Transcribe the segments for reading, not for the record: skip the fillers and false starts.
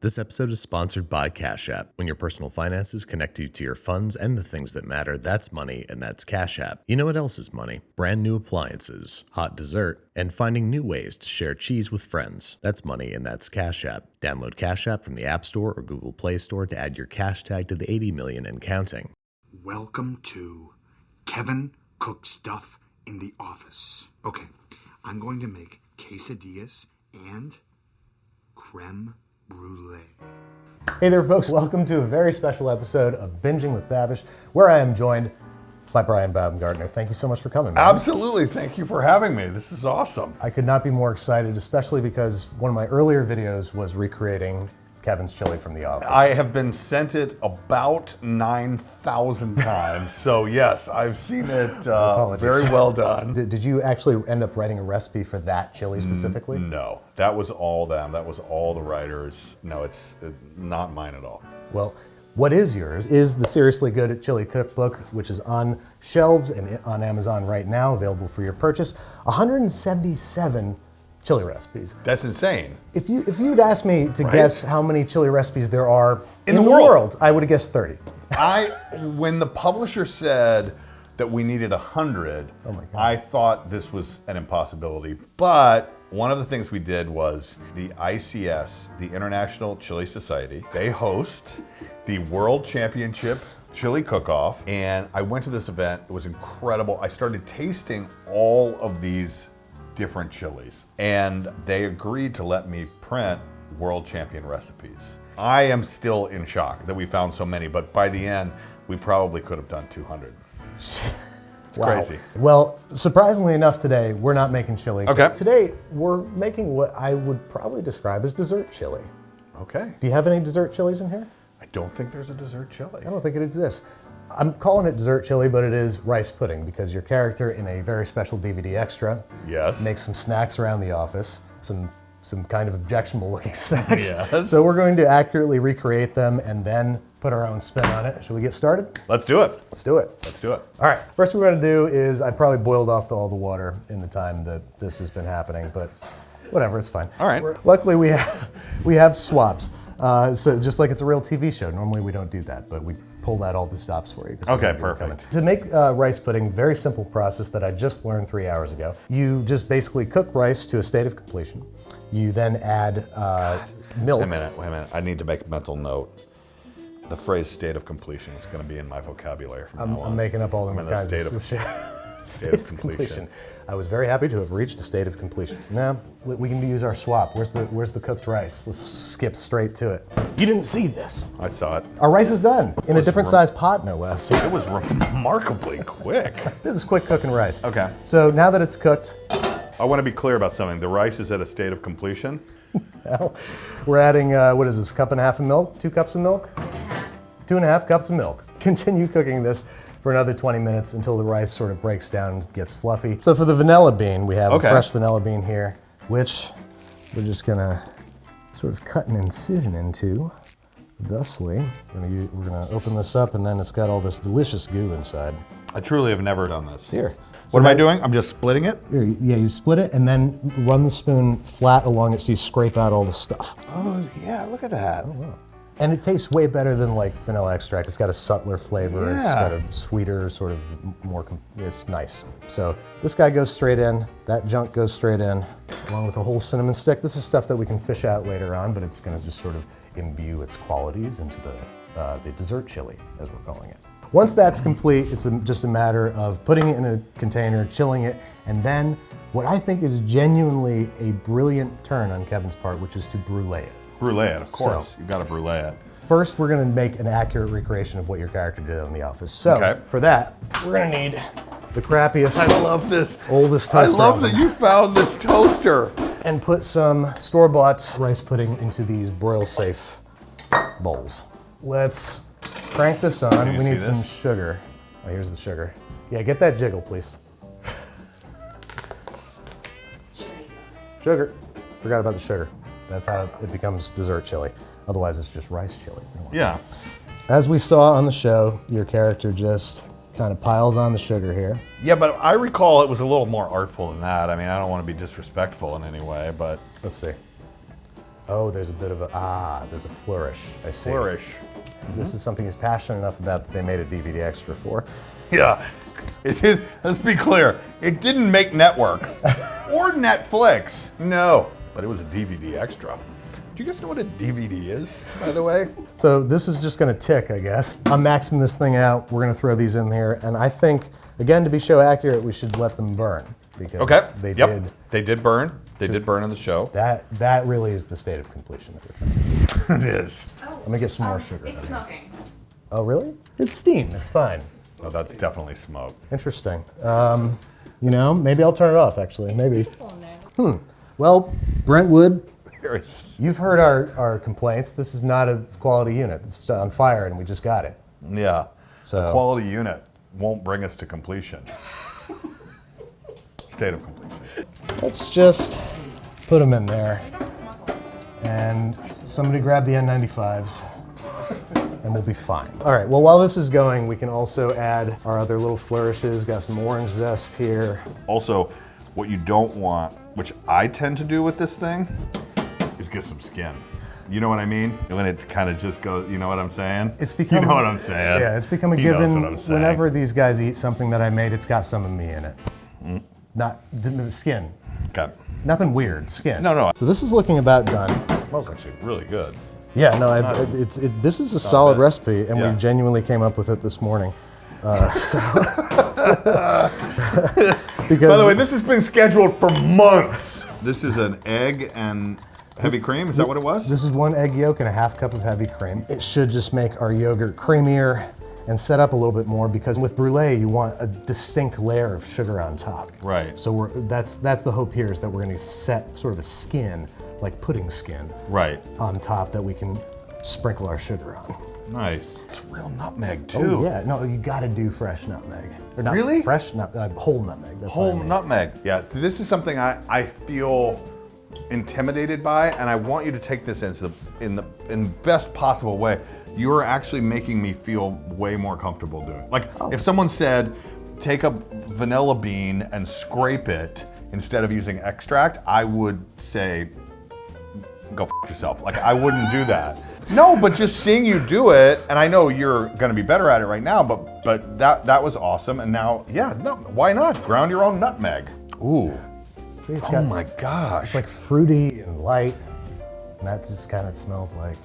This episode is sponsored by Cash App. When your personal finances connect you to your funds and the things that matter, that's money, and that's Cash App. You know what else is money? Brand new appliances, hot dessert, and finding new ways to share cheese with friends. That's money, and that's Cash App. Download Cash App from the App Store or Google Play Store to add your cash tag to the 80 million and counting. Welcome to Kevin Cook Stuff in the Office. Okay, I'm going to make quesadillas and creme brulee. Hey there, folks. Welcome to a very special episode of Binging with Babish, where I am joined by Brian Baumgartner. Thank you so much for coming, man. Absolutely. Thank you for having me. This is awesome. I could not be more excited, especially because one of my earlier videos was recreating Kevin's chili from The Office. I have been sent it about 9,000 times. So yes, I've seen it. Very well done. Did you actually end up writing a recipe for that chili specifically? No, that was all them. That was all the writers. No, it's not mine at all. Well, what is yours is the Seriously Good Chili Cookbook, which is on shelves and on Amazon right now, available for your purchase. 177 chili recipes. That's insane. If you'd asked me to guess how many chili recipes there are in the world, I would have guessed 30. When the publisher said that we needed 100, oh my God, I thought this was an impossibility. But one of the things we did was the ICS, the International Chili Society, they host the World Championship Chili Cook-Off, and I went to this event. It was incredible. I started tasting all of these different chilies, and they agreed to let me print world champion recipes. I am still in shock that we found so many, but by the end, we probably could have done 200. It's crazy. Well, surprisingly enough today, we're not making chili. Okay. Today, we're making what I would probably describe as dessert chili. Okay. Do you have any dessert chilies in here? I don't think there's a dessert chili. I don't think it exists. I'm calling it dessert chili, but it is rice pudding because your character in a very special DVD extra makes some snacks around the office, some kind of objectionable looking snacks. Yes. So we're going to accurately recreate them and then put our own spin on it. Should we get started? Let's do it. Let's do it. Let's do it. All right, first what we're gonna do is I probably boiled off all the water in the time that this has been happening, but whatever, it's fine. All right. Luckily we have swaps. So just like it's a real TV show, normally we don't do that, but we pulled out all the stops for you. Okay, perfect. To make rice pudding, very simple process that I just learned 3 hours ago. You just basically cook rice to a state of completion. You then add milk. Wait a minute. I need to make a mental note. The phrase state of completion is going to be in my vocabulary from now on. I'm making up all the kinds of state of completion. I was very happy to have reached a state of completion. Now, we can use our swap. Where's the cooked rice? Let's skip straight to it. You didn't see this. I saw it. Our rice is done, in a different size pot, no less. It was remarkably quick. This is quick cooking rice. Okay. So now that it's cooked, I want to be clear about something. The rice is at a state of completion. now we're adding, what is this, cup and a half of milk? 2 cups of milk? 2.5 cups of milk. Continue cooking this for another 20 minutes until the rice sort of breaks down and gets fluffy. So for the vanilla bean, we have a fresh vanilla bean here, which we're just gonna sort of cut an incision into. Thusly, we're gonna open this up, and then it's got all this delicious goo inside. I truly have never done this. Here. What am I doing? I'm just splitting it? Here, yeah, you split it and then run the spoon flat along it so you scrape out all the stuff. Oh, yeah, look at that. Oh, wow. And it tastes way better than like vanilla extract. It's got a subtler flavor. Yeah. It's got a sweeter, sort of more, it's nice. So this guy goes straight in, that junk goes straight in, along with a whole cinnamon stick. This is stuff that we can fish out later on, but it's gonna just sort of imbue its qualities into the dessert chili, as we're calling it. Once that's complete, it's just a matter of putting it in a container, chilling it, and then what I think is genuinely a brilliant turn on Kevin's part, which is to brulée it. Brulée it, of course. So, You've got to brulée it. First, we're gonna make an accurate recreation of what your character did in The Office. So, for that, we're gonna need the crappiest, I love this. oldest I toaster. love that you found this toaster. And put some store-bought rice pudding into these broil-safe bowls. Let's crank this on. We need some sugar. Oh, here's the sugar. Yeah, get that jiggle, please. Sugar. Forgot about the sugar. That's how it becomes dessert chili. Otherwise, it's just rice chili. Yeah. As we saw on the show, your character just kind of piles on the sugar here. Yeah, but I recall it was a little more artful than that. I mean, I don't want to be disrespectful in any way, but... Let's see. Oh, there's a bit of there's a flourish. I see. Flourish. This is something he's passionate enough about that they made a DVD extra for. Yeah, it did. Let's be clear. It didn't make network or Netflix. No, but it was a DVD extra. Do you guys know what a DVD is, by the way? So this is just gonna tick, I guess. I'm maxing this thing out. We're gonna throw these in here. And I think, again, to be show accurate, we should let them burn. Because they did. They did burn. They did burn in the show. That really is the state of completion. It is. Let me get some more sugar. It's smoking. Oh, really? It's steam. It's fine. Oh, that's definitely smoke. Interesting. You know, maybe I'll turn it off, actually. Maybe. Well, Brentwood, you've heard our complaints. This is not a quality unit. It's on fire, and we just got it. Yeah. So a quality unit won't bring us to completion. State of completion. let's just put them in there. And somebody grab the N95s. And we'll be fine. All right, well, while this is going, we can also add our other little flourishes. Got some orange zest here. Also, what you don't want, which I tend to do with this thing, is get some skin. You know what I mean? When it kind of just goes, you know what I'm saying? It's become, you know what I'm saying? Yeah, it's become a He knows given. what I'm saying. Whenever these guys eat something that I made, it's got some of me in it. Not skin. Okay. Nothing weird, skin. No. So this is looking about done. That was actually really good. Yeah, no, this is a solid bad. recipe, and Yeah. we genuinely came up with it this morning. Because, By the way, this has been scheduled for months. This is an egg and heavy cream. Is that what it was? This is 1 egg yolk and a half cup of heavy cream. It should just make our yogurt creamier and set up a little bit more, because with Brulée, you want a distinct layer of sugar on top. Right. So that's the hope here, is that we're gonna set sort of a skin, like pudding skin, Right. on top that we can sprinkle our sugar on. Nice. It's real nutmeg too. Oh yeah, no, you gotta do fresh nutmeg. Or not Really? fresh, whole nutmeg. That's Whole what I mean. nutmeg. Yeah, this is something I feel intimidated by, and I want you to take this in the best possible way. You're actually making me feel way more comfortable doing it. Like, if someone said, take a vanilla bean and scrape it instead of using extract, I would say, go f yourself. Like, I wouldn't do that. No, but just seeing you do it, and I know you're gonna be better at it right now, but that was awesome. And now, yeah, no, why not? Ground your own nutmeg. Ooh. See, it's Oh got, my gosh. it's like fruity and light, and that just kind of smells like.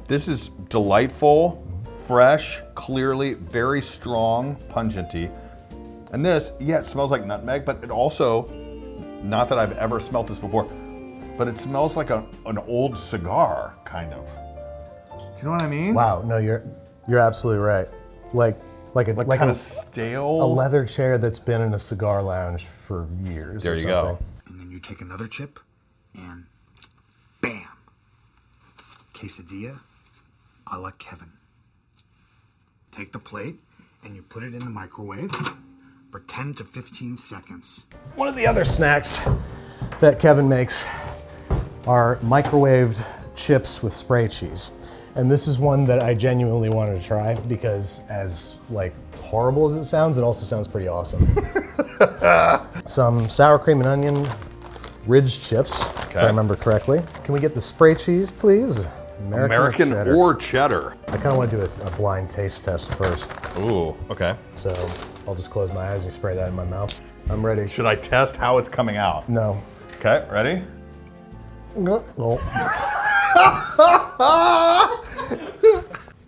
This is delightful, fresh, clearly very strong, pungenty. And this, yeah, it smells like nutmeg, but it also, not that I've ever smelled this before, but it smells like an old cigar, kind of. Do you know what I mean? Wow, no, you're absolutely right. Like Kind of stale. a leather chair that's been in a cigar lounge for years. There or you something. go. And then you take another chip, and bam! Quesadilla a la Kevin. Take the plate, and you put it in the microwave for 10 to 15 seconds. One of the other snacks that Kevin makes are microwaved chips with spray cheese. And this is one that I genuinely wanted to try because, as like horrible as it sounds, it also sounds pretty awesome. Some sour cream and onion ridged chips, if I remember correctly. Can we get the spray cheese, please? American cheddar. or cheddar. I kind of want to do a blind taste test first. Ooh, okay. So I'll just close my eyes and spray that in my mouth. I'm ready. Should I test how it's coming out? No. Okay, ready? No.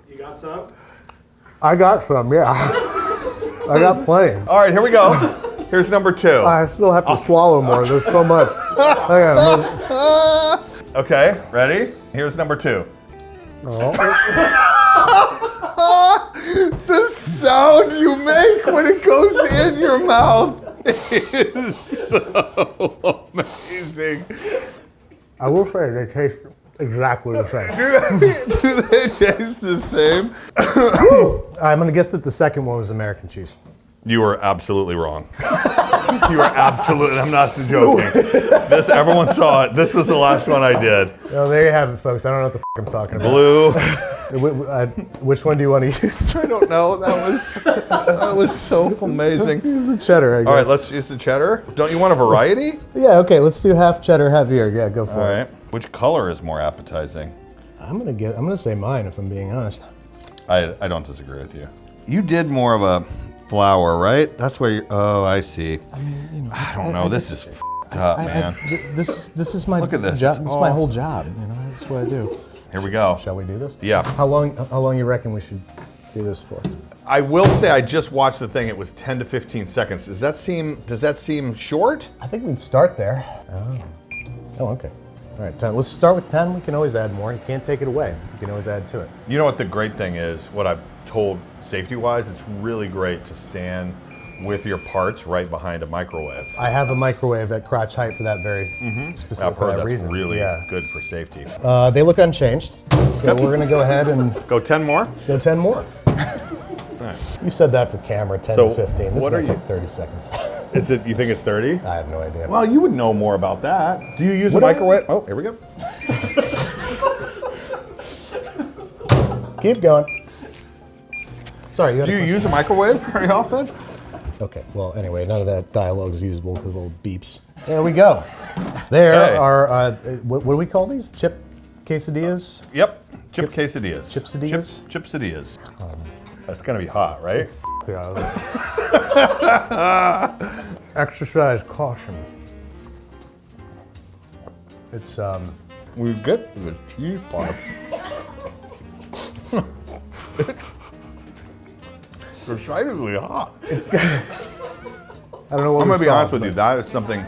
You got some? I got some, yeah. I got plenty. All right, here we go. Here's number 2. I still have to swallow more. There's so much. Okay, ready? Here's number 2. The sound you make when it goes in your mouth is so amazing. I will say they taste exactly the same. Do they taste the same? I'm gonna guess that the second one was American cheese. You were absolutely wrong. You are absolutely, I'm not joking. This, everyone saw it. This was the last one I did. Well, there you have it, folks. I don't know what the I'm talking about. Blue. Which one do you want to use? I don't know. That was so amazing. Let's use the cheddar, I guess. All right, let's use the cheddar. Don't you want a variety? Yeah, okay, let's do half cheddar, half veal. Yeah, go for All it. right. Which color is more appetizing? I'm gonna say mine if I'm being honest. I don't disagree with you. You did more of a flour, right? That's where you, oh, I see. I mean, you know, I don't know. This is f***ed up, man. This is my Look at this. job. It's This is all- my whole job. You know, that's what I do. Here we go. Shall we do this? Yeah. How long you reckon we should do this for? I will say I just watched the thing. It was 10 to 15 seconds. Does that seem short? I think we'd start there. Oh, okay. All right, 10. Let's start with 10. We can always add more. You can't take it away. You can always add to it. You know what the great thing is? What I've told safety-wise, it's really great to stand with your parts right behind a microwave. I have a microwave at crotch height for that very specific I've heard that's reason. really Yeah. good for safety. They look unchanged, so we're gonna go ahead and Go 10 more? go 10 more. You said that for camera, 10 So, to 15. This what is are gonna you- take 30 seconds. Is it? You think it's 30? I have no idea. Well, you would know more about that. Do you use a What do I- microwave? Oh, here we go. Keep going. Sorry, you had Do a you question? use a microwave very often? Okay, well, anyway, none of that dialogue is usable because of little beeps. There we go. There Okay. are, what do we call these? Chip quesadillas? Yep. Chip quesadillas. Chipsadillas? Chipsadillas. That's gonna be hot, right? Yeah. Exercise caution. It's, We get the cheese part. It's decidedly hot. I don't know what I'm we gonna be saw, honest with you. but- That is something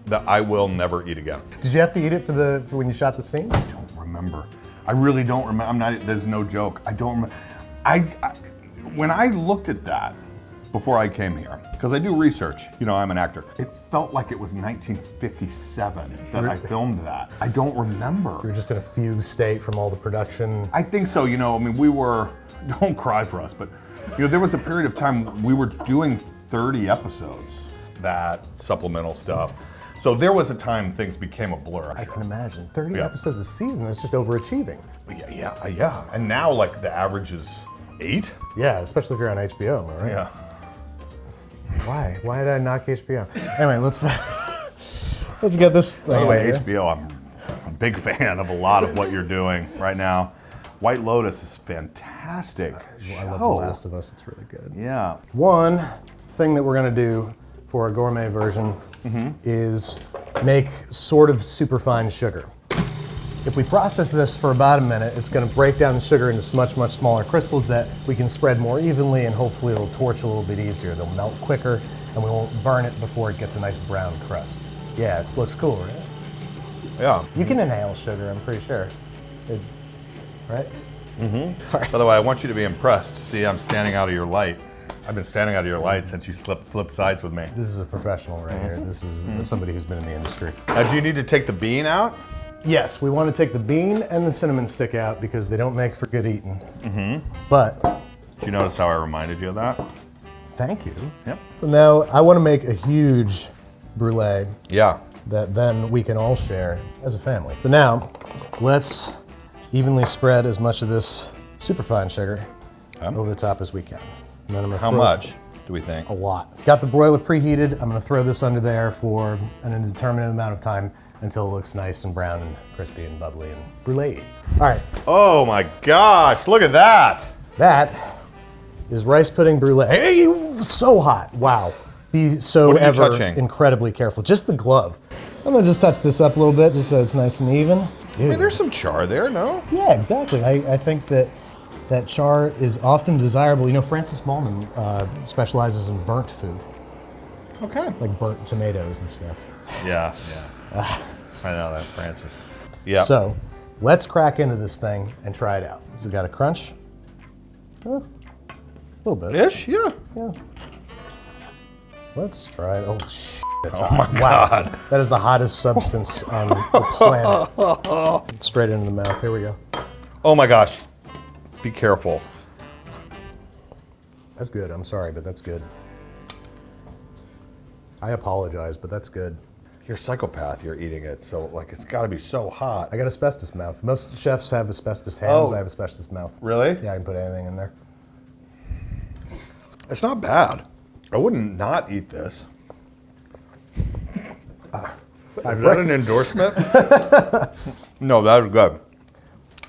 that I will never eat again. Did you have to eat it for when you shot the scene? I don't remember. I really don't remember. I'm not. There's no joke. I don't remember. When I looked at that before I came here, because I do research. You know, I'm an actor. It felt like it was 1957 that I filmed that. I don't remember. You were just in a fugue state from all the production. I think so. You know, I mean, we were. Don't cry for us, but you know, there was a period of time we were doing 30 episodes. That supplemental stuff. So there was a time things became a blur. I can imagine. 30 Yeah. episodes a season, that's just overachieving. Yeah. And now, like, the average is 8. Yeah, especially if you're on HBO, am I right? Yeah. Why? Why did I knock HBO? Anyway, let's get this thing By the way, out of here. HBO, I'm a big fan of a lot of what you're doing right now. White Lotus is fantastic. I love The show. Last of Us, it's really good. Yeah. One thing that we're gonna do for a gourmet version is make sort of superfine sugar. If we process this for about a minute, it's gonna break down the sugar into much, much smaller crystals that we can spread more evenly, and hopefully it'll torch a little bit easier. They'll melt quicker, and we won't burn it before it gets a nice brown crust. Yeah, it looks cool, right? Yeah. You can inhale sugar, I'm pretty sure. Right? By the way, I want you to be impressed. See, I'm standing out of your light. I've been standing out of your light since you flip sides with me. This is a professional right here. This is somebody who's been in the industry. Now, do you need to take the bean out? Yes, we want to take the bean and the cinnamon stick out because they don't make for good eating. But Do you notice how I reminded you of that? thank you. Yep. So now I want to make a huge brulee Yeah. that then we can all share as a family. So now let's evenly spread as much of this superfine sugar over the top as we can. And then I'm gonna How throw much do we think? A lot. Got the broiler preheated. I'm gonna throw this under there for an indeterminate amount of time until it looks nice and brown and crispy and bubbly and brulee. All right, Oh my gosh, look at that. that is rice pudding brulee. Hey, so hot, wow. Be so What are you ever touching? incredibly careful. Just the glove. I'm gonna just touch this up a little bit just so it's nice and even. I mean, there's some char there, no? Yeah, exactly. I think that char is often desirable. You know, Francis Ballman specializes in burnt food, Okay. like burnt tomatoes and stuff. Yeah. I know that, Francis. Yeah. So let's crack into this thing and try it out. Has it got a crunch? A little bit. Ish, yeah. Yeah. Let's try it. Oh, shit. It's Oh hot. my Wow. God. That is the hottest substance on the planet. Straight into the mouth. Here we go. Oh my gosh. Be careful. That's good. I'm sorry, but that's good. I apologize, but that's good. You're a psychopath. You're eating it, so like it's got to be so hot. I got asbestos mouth. Most chefs have asbestos hands. Oh. I have asbestos mouth. Really? Yeah, I can put anything in there. It's not bad. I wouldn't not eat this. Is that an endorsement? No, that was good.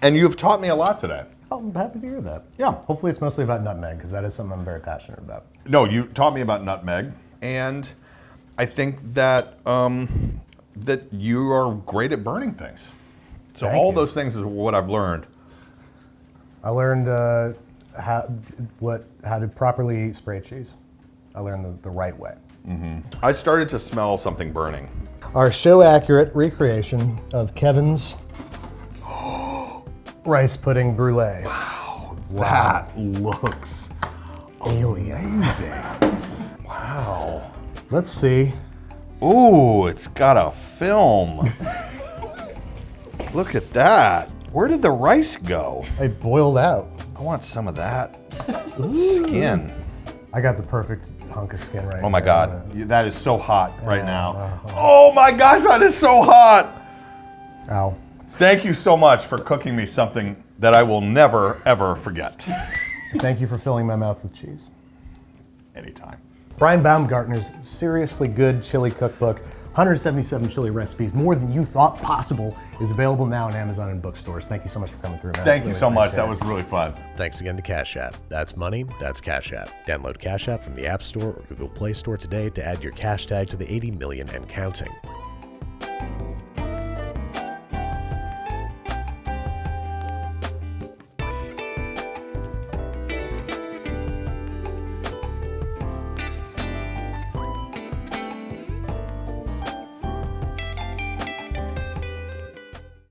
And you've taught me a lot today. Oh, I'm happy to hear that. Yeah. Hopefully it's mostly about nutmeg, because that is something I'm very passionate about. No, you taught me about nutmeg, and I think that that you are great at burning things. So Thank all you. those things is what I've learned. I learned how to properly eat spray cheese. I learned the right way. I started to smell something burning. Our show-accurate recreation of Kevin's rice pudding brulee. That looks Alien. amazing. Wow. Let's see. Ooh, it's got a film. Look at that. Where did the rice go? It boiled out. I want some of that skin. I got the perfect hunk of skin right now. Oh my God, that is so hot right now. Oh my gosh, that is so hot. Ow. Thank you so much for cooking me something that I will never, ever forget. Thank you for filling my mouth with cheese. Anytime. Brian Baumgartner's Seriously Good Chili Cookbook, 177 chili recipes, more than you thought possible, is available now on Amazon and bookstores. Thank you so much for coming through, man. Thank you Really so much. appreciate That was really fun. Thanks again to Cash App. That's money, that's Cash App. Download Cash App from the App Store or Google Play Store today to add your cash tag to the 80 million and counting.